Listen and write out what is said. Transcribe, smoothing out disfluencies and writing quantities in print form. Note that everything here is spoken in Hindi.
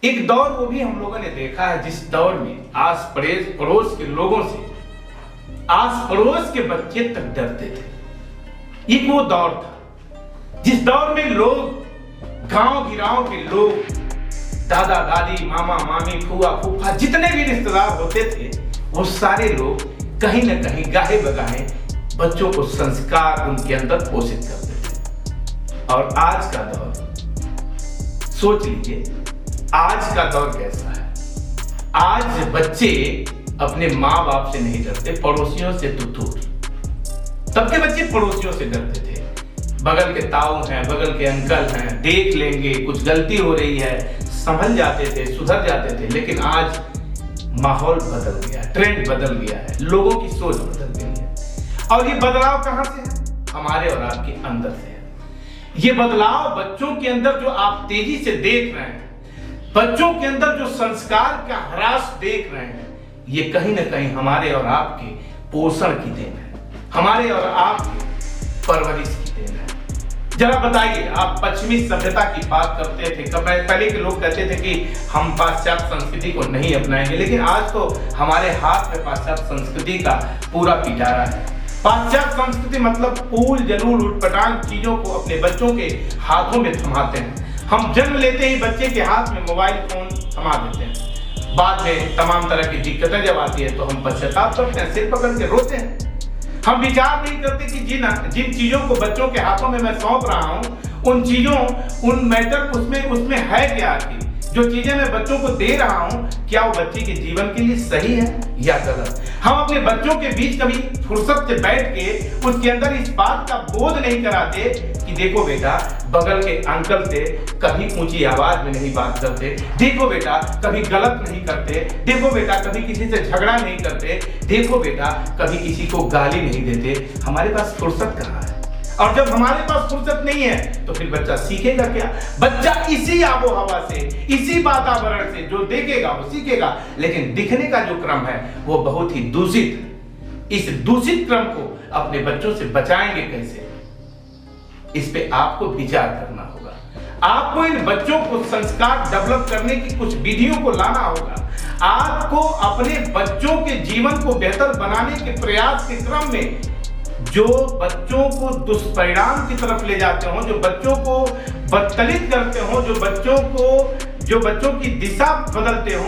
एक दौर वो भी हम लोगों ने देखा है जिस दौर में आस पड़ोस के लोगों से, आस पड़ोस के बच्चे तक डरते थे। एक वो दौर था जिस दौर में लोग, गांव गिराव के लोग, दादा दादी, मामा मामी, फूआ फूफा, जितने भी रिश्तेदार होते थे, वो सारे लोग कहीं ना कहीं गाहे बगाहे बच्चों को संस्कार उनके अंदर पोषित करते थे। और आज का दौर सोच लीजिए, आज का दौर कैसा है। आज बच्चे अपने माँ बाप से नहीं डरते, पड़ोसियों से तो दूर। तब के बच्चे पड़ोसियों से डरते थे। बगल के ताऊ हैं, बगल के अंकल हैं, देख लेंगे, कुछ गलती हो रही है, संभल जाते थे, सुधर जाते थे। लेकिन आज माहौल बदल गया है, ट्रेंड बदल गया है, लोगों की सोच बदल गई है। और ये बदलाव कहां से है? हमारे और आपके अंदर से है। ये बदलाव बच्चों के अंदर जो आप तेजी से देख रहे हैं, बच्चों के अंदर जो संस्कार का ह्रास देख रहे हैं, ये कहीं ना कहीं हमारे और आपके पोषण की देन है, हमारे और आपके परवरिश की देन है। जरा बताइए, आप पश्चिमी सभ्यता की बात करते थे, पहले के लोग कहते थे कि हम पाश्चात्य संस्कृति को नहीं अपनाएंगे, लेकिन आज तो हमारे हाथ में पाश्चात्य संस्कृति का पूरा पिटारा है। पाश्चात्य संस्कृति मतलब फूल जलूल उटपटांग चीजों को अपने बच्चों के हाथों में थमाते हैं। हम जन्म लेते ही बच्चे के हाथ में मोबाइल फोन थमा देते हैं। बाद में तमाम तरह की दिक्कतें जब आती है तो हम पश्चाताप करते हैं, सिर पकड़ के रोते हैं। हम विचार नहीं करते कि जिन चीजों को बच्चों के हाथों में मैं सौंप रहा हूं, उन चीजों, उन मैटर उसमें है क्या आखिर? जो चीजें मैं बच्चों को दे रहा हूं, क्या वो बच्चे के जीवन के लिए सही है या गलत? हम अपने बच्चों के बीच कभी फुर्सत से बैठ के उसके अंदर इस बात का बोध नहीं कराते कि देखो बेटा, बगल के अंकल से कभी ऊंची आवाज में नहीं बात करते, देखो बेटा कभी गलत नहीं करते, देखो बेटा कभी किसी से झगड़ा नहीं करते, देखो बेटा कभी किसी को गाली नहीं देते। हमारे पास फुर्सत कहाँ है? और जब हमारे पास फुर्सत नहीं है तो फिर बच्चा सीखेगा क्या? बच्चा इसी आबो हवा से, इसी वातावरण से जो देखेगा वो सीखेगा। लेकिन दिखने का जो क्रम है वो बहुत ही दूषित है। इस दूषित क्रम को अपने बच्चों से बचाएंगे कैसे? इस पे आपको विचार करना होगा। आपको इन बच्चों को संस्कार डेवलप करने की कुछ विधियों को लाना होगा। आपको अपने बच्चों के जीवन को बेहतर बनाने के प्रयास के क्रम में जो बच्चों को दुष्परिणाम की तरफ ले जाते हो, जो बच्चों को बदतलित करते हो, जो बच्चों की दिशा बदलते हो,